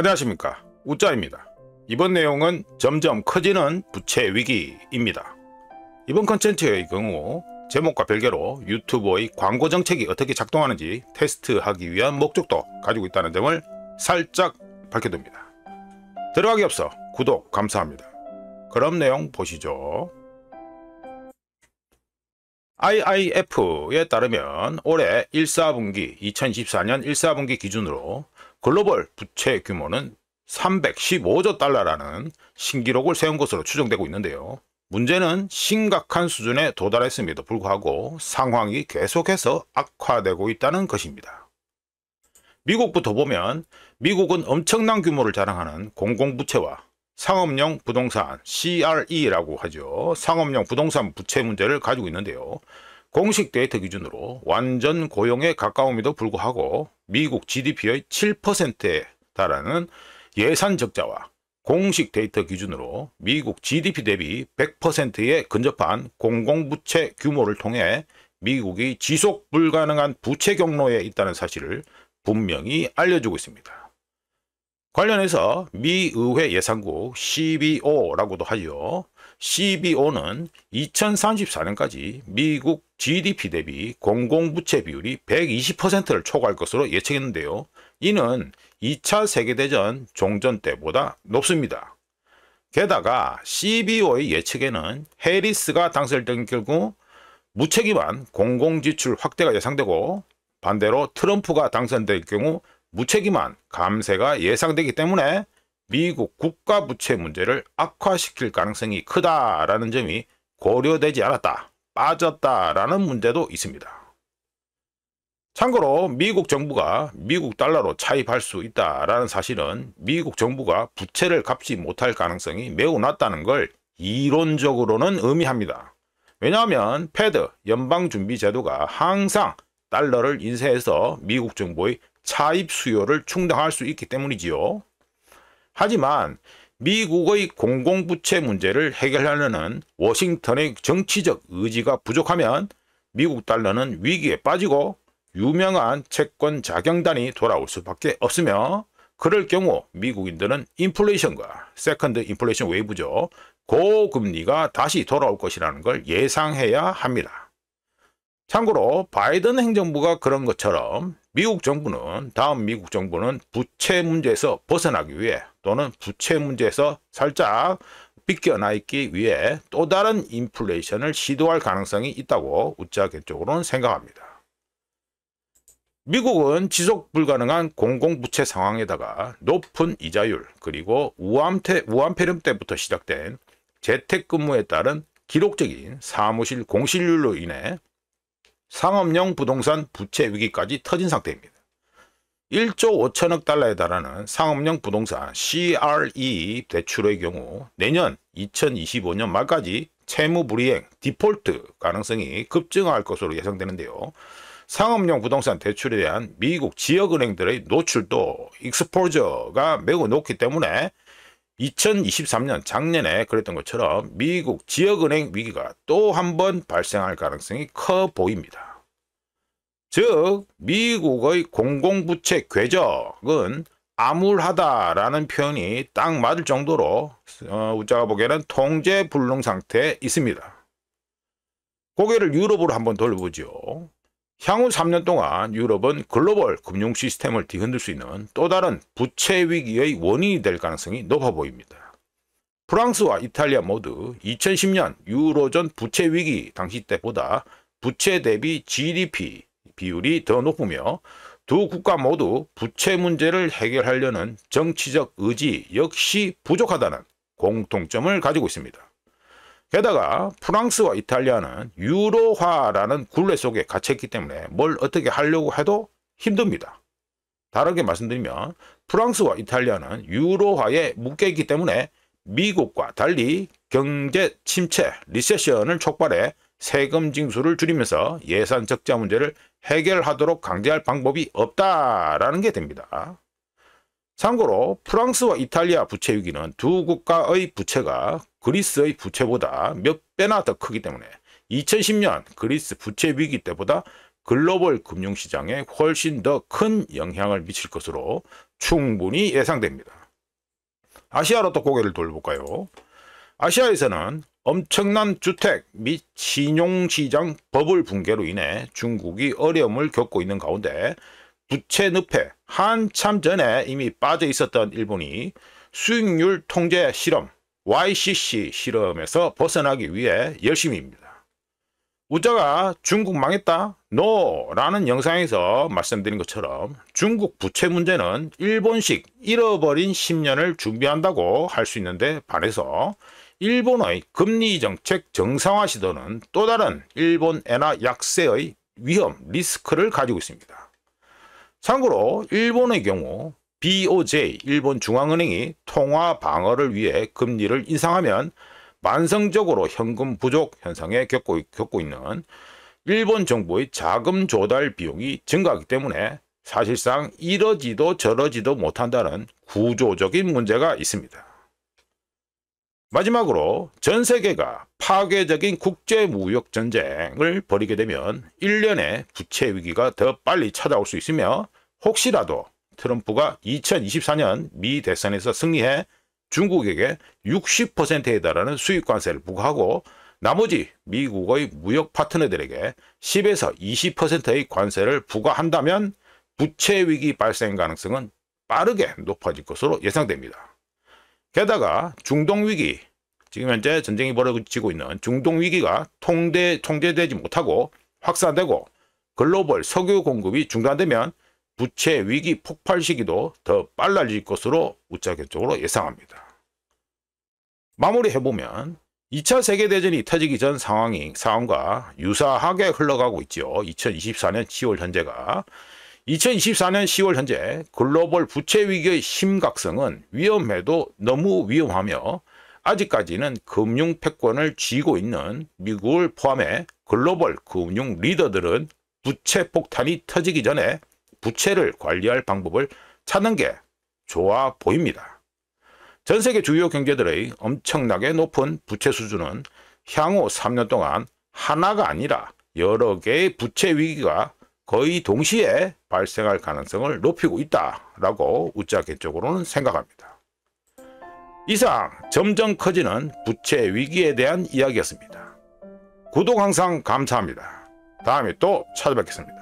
안녕하십니까, 우짜입니다. 이번 내용은 점점 커지는 부채 위기입니다. 이번 컨텐츠의 경우 제목과 별개로 유튜브의 광고 정책이 어떻게 작동하는지 테스트하기 위한 목적도 가지고 있다는 점을 살짝 밝혀둡니다. 들어가기 앞서 구독 감사합니다. 그럼 내용 보시죠. IIF에 따르면 올해 2024년 1사분기 기준으로 글로벌 부채 규모는 315조 달러라는 신기록을 세운 것으로 추정되고 있는데요. 문제는 심각한 수준에 도달했음에도 불구하고 상황이 계속해서 악화되고 있다는 것입니다. 미국부터 보면 미국은 엄청난 규모를 자랑하는 공공부채와 상업용 부동산 CRE라고 하죠. 상업용 부동산 부채 문제를 가지고 있는데요. 공식 데이터 기준으로 완전 고용에 가까움에도 불구하고 미국 GDP의 7%에 달하는 예산 적자와 공식 데이터 기준으로 미국 GDP 대비 100%에 근접한 공공부채 규모를 통해 미국이 지속 불가능한 부채 경로에 있다는 사실을 분명히 알려주고 있습니다. 관련해서 미 의회 예산국 CBO라고도 하죠. CBO는 2034년까지 미국 GDP 대비 공공부채 비율이 120%를 초과할 것으로 예측했는데요. 이는 2차 세계대전 종전 때보다 높습니다. 게다가 CBO의 예측에는 해리스가 당선될 경우 무책임한 공공지출 확대가 예상되고, 반대로 트럼프가 당선될 경우 무책임한 감세가 예상되기 때문에 미국 국가 부채 문제를 악화시킬 가능성이 크다라는 점이 고려되지 않았다, 빠졌다라는 문제도 있습니다. 참고로 미국 정부가 미국 달러로 차입할 수 있다라는 사실은 미국 정부가 부채를 갚지 못할 가능성이 매우 낮다는 걸 이론적으로는 의미합니다. 왜냐하면 패드, 연방준비제도가 항상 달러를 인쇄해서 미국 정부의 차입 수요를 충당할 수 있기 때문이지요. 하지만 미국의 공공부채 문제를 해결하려는 워싱턴의 정치적 의지가 부족하면 미국 달러는 위기에 빠지고 유명한 채권 자경단이 돌아올 수밖에 없으며, 그럴 경우 미국인들은 인플레이션과 세컨드 인플레이션 웨이브죠. 고금리가 다시 돌아올 것이라는 걸 예상해야 합니다. 참고로 바이든 행정부가 그런 것처럼 다음 미국 정부는 부채 문제에서 벗어나기 위해, 또는 부채 문제에서 살짝 비껴나 있기 위해 또 다른 인플레이션을 시도할 가능성이 있다고 우짜 개인적으로는 생각합니다. 미국은 지속 불가능한 공공부채 상황에다가 높은 이자율, 그리고 우한폐렴 때부터 시작된 재택근무에 따른 기록적인 사무실 공실률로 인해 상업용 부동산 부채 위기까지 터진 상태입니다. 1조 5천억 달러에 달하는 상업용 부동산 CRE 대출의 경우 내년 2025년 말까지 채무불이행, 디폴트 가능성이 급증할 것으로 예상되는데요. 상업용 부동산 대출에 대한 미국 지역은행들의 노출도, 익스포저가 매우 높기 때문에 2023년 작년에 그랬던 것처럼 미국 지역은행 위기가 또 한 번 발생할 가능성이 커 보입니다. 즉 미국의 공공부채 궤적은 암울하다라는 표현이 딱 맞을 정도로 우짜가 보기에는 통제불능 상태에 있습니다. 고개를 유럽으로 한번 돌려보죠. 향후 3년 동안 유럽은 글로벌 금융 시스템을 뒤흔들 수 있는 또 다른 부채 위기의 원인이 될 가능성이 높아 보입니다. 프랑스와 이탈리아 모두 2010년 유로존 부채 위기 당시 때보다 부채 대비 GDP 비율이 더 높으며, 두 국가 모두 부채 문제를 해결하려는 정치적 의지 역시 부족하다는 공통점을 가지고 있습니다. 게다가 프랑스와 이탈리아는 유로화라는 굴레 속에 갇혀있기 때문에 뭘 어떻게 하려고 해도 힘듭니다. 다르게 말씀드리면 프랑스와 이탈리아는 유로화에 묶여있기 때문에 미국과 달리 경제 침체, 리세션을 촉발해 세금 징수를 줄이면서 예산 적자 문제를 해결하도록 강제할 방법이 없다라는 게 됩니다. 참고로 프랑스와 이탈리아 부채 위기는 두 국가의 부채가 그리스의 부채보다 몇 배나 더 크기 때문에 2010년 그리스 부채 위기 때보다 글로벌 금융시장에 훨씬 더 큰 영향을 미칠 것으로 충분히 예상됩니다. 아시아로 또 고개를 돌볼까요? 아시아에서는 엄청난 주택 및 신용시장 버블 붕괴로 인해 중국이 어려움을 겪고 있는 가운데 부채 늪에 한참 전에 이미 빠져 있었던 일본이 수익률 통제 실험 YCC 실험에서 벗어나기 위해 열심입니다. 우자가 중국 망했다? NO! 라는 영상에서 말씀드린 것처럼 중국 부채 문제는 일본식 잃어버린 10년을 준비한다고 할 수 있는데 반해서 일본의 금리 정책 정상화 시도는 또 다른 일본 엔화 약세의 위험, 리스크를 가지고 있습니다. 참고로 일본의 경우 BOJ, 일본 중앙은행이 통화 방어를 위해 금리를 인상하면 만성적으로 현금 부족 현상에 겪고 있는 일본 정부의 자금 조달 비용이 증가하기 때문에 사실상 이러지도 저러지도 못한다는 구조적인 문제가 있습니다. 마지막으로 전 세계가 파괴적인 국제무역 전쟁을 벌이게 되면 1년의 부채 위기가 더 빨리 찾아올 수 있으며 혹시라도 트럼프가 2024년 미 대선에서 승리해 중국에게 60%에 달하는 수입 관세를 부과하고 나머지 미국의 무역 파트너들에게 10에서 20%의 관세를 부과한다면 부채 위기 발생 가능성은 빠르게 높아질 것으로 예상됩니다. 게다가 중동 위기, 지금 현재 전쟁이 벌어지고 있는 중동 위기가 통제되지 못하고 확산되고 글로벌 석유 공급이 중단되면 부채 위기 폭발 시기도 더 빨라질 것으로 우짜개적으로 예상합니다. 마무리해보면 2차 세계대전이 터지기 전 상황과 유사하게 흘러가고 있죠. 2024년 10월 현재가. 2024년 10월 현재 글로벌 부채 위기의 심각성은 위험해도 너무 위험하며 아직까지는 금융 패권을 쥐고 있는 미국을 포함해 글로벌 금융 리더들은 부채 폭탄이 터지기 전에 부채를 관리할 방법을 찾는 게 좋아 보입니다. 전 세계 주요 경제들의 엄청나게 높은 부채 수준은 향후 3년 동안 하나가 아니라 여러 개의 부채 위기가 거의 동시에 발생할 가능성을 높이고 있다라고 우짜개적으로는 생각합니다. 이상 점점 커지는 부채 위기에 대한 이야기였습니다. 구독 항상 감사합니다. 다음에 또 찾아뵙겠습니다.